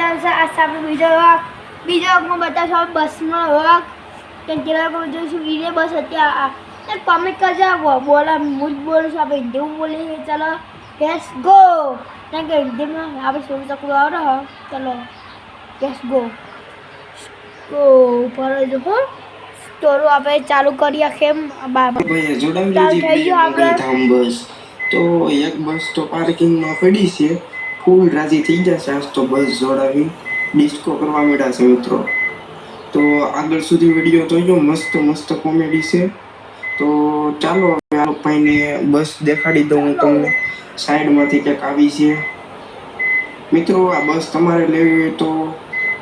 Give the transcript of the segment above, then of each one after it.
ચાલશે આ આપણે બીજો વર્ગમાં બતાવશો બસનો વર્ગ કે જેવા કોઈ જોઈશું ઈને બસ અત્યારે કોમેન્ટ કરજો બોલા હું જ બોલું છું આપણે હિન્દીમાં બોલીએ ચાલો લેટ્સ ગો કારણ કે હિન્દીમાં આપણે શરૂ તકડું આવડે ચાલો લેટ્સ ગો ઉપર જો હો સ્ટોરો આપણે ચાલુ કરી આખેમ ભાઈ જોડાવી બસ તો એક બસ તો પાર્કિંગમાં પડી છે ફૂલ રાજી થઈ જશે આજ તો બસ જોડાવી ડિસ્કો કરવા માંડ્યા છે મિત્રો તો આગળ સુધી વિડીયો જોજો મસ્ત કોમેડી છે તો ચાલો હવે આ ભાઈને બસ દેખાડી દઉં હું તમને સાઈડમાંથી કંઈક આવી છે મિત્રો આ બસ તમારે લેવી હોય તો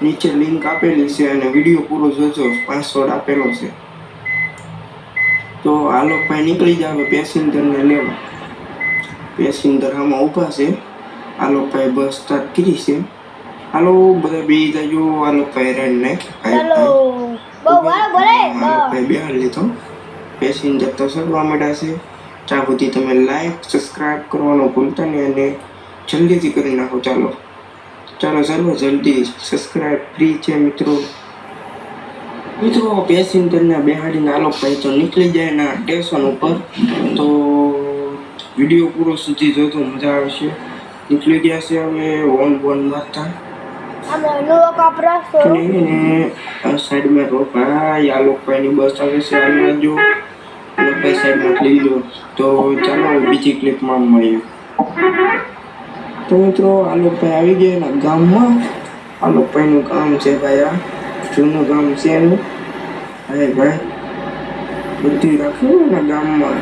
નીચે લિંક આપેલી છે અને વિડીયો પૂરો જોજો પાસવર્ડ આપેલો છે તો આ લોકો ભાઈ નીકળી જાવ પેસેન્જરને લેવા પેસેન્જર આમાં ઊભા છે આ લોકો ભાઈ બસ સ્ટાર્ટ કરી છે હાલો બધા બે જાજો આ લોકો ભાઈ રેડ નાખ બેહાર લીધો પેસેન્જર તો ચડવા માંડ્યા છે ત્યાં સુધી તમે લાઈક સબસ્ક્રાઇબ કરવાનું ભૂલતા નહીં અને જલ્દીથી કરી નાખો ચાલો જલ્દી સબસ્ક્રાઇબ ફ્રી છે મિત્રો પેસેન્જરને બેહાડીને આ લોકો ભાઈ તો નીકળી જાય ના સ્ટેશન ઉપર તો વિડીયો પૂરો સુધી જોતો મજા આવશે નીકળી ગયા છે હવે બોન મારતા સાઈડમાં રોકા આ લોકો ભાઈની બસ આવે છે હાલમાં જો ભાઈ સાઈડમાં લઈ લો તો ચાલો બીજી ક્લિપમાં મળીએ તો મિત્રો આ લોકો ભાઈ આવી ગયા એના ગામમાં આ લોકો ભાઈનું ગામ છે ભાઈ આ જૂનું ગામ છે એનું અરે ભાઈ બધું રાખ્યું ને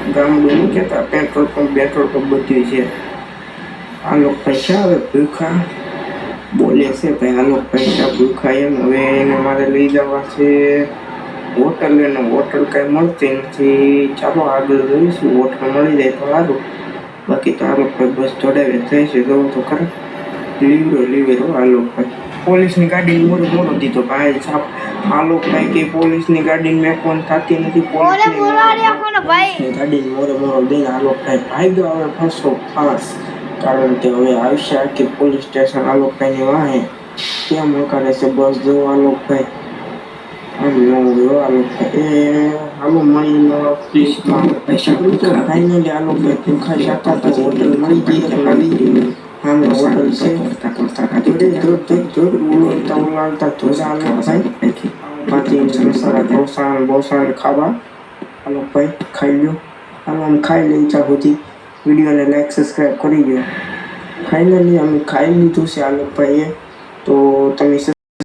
ગામડું નહીં કહેતા પેટ્રોલ પંપ બધું છે આ લોકો ભાઈ છે હવે ભૂખા બોલે છે ભાઈ આ લોકો ભાઈ છે ભૂખા એમ હવે એને મારે લઈ જવા છે હોટલ એને હોટલ કાંઈ મળતી નથી ચાલો આગળ જોઈશું હોટલ મળી જાય તો સારું બાકી તો આ લોકો ભાઈ બસ જોડાવે થઈ છે જવું તો ખરા લીવરો આ લોકો ભાઈ પોલીસની ગાડી મોડો દીધો ભાઈ સાહેબ આ લોકો ભાઈ કે પોલીસની ગાડી મેં ફોન થતી નથી ગાડી મોડો દઈને આ લોકો ભાઈ ભાગ્યો હવે ફાસ કારણ કે હવે આવશે આખી પોલીસ સ્ટેશન આ લોકો ભાઈની વાહે કેમ વકારે છે બસ જો આ લોકો ભાઈ આમ ન ગયો આ લોકો ભાઈ હાલો મળીને પ્લીઝમાં પૈસા ફાઇનલી આ લોકો ભાઈ ભૂખા જતા તો હોટલ મળી ગઈ આમ હોટલ છે જોડે ઉલાળતા ધોજા ભાઈ પાછી મસાલા બોસાણ ખાવા આ લોકો ભાઈ ખાઈ લો હાલો આમ ખાઈ લઈ ત્યાં સુધી વિડીયોને લાઈક સબસ્ક્રાઈબ કરી દો ફાઇનલી અમે ખાઈ લીધું છે આ લોકો ભાઈએ તો તમે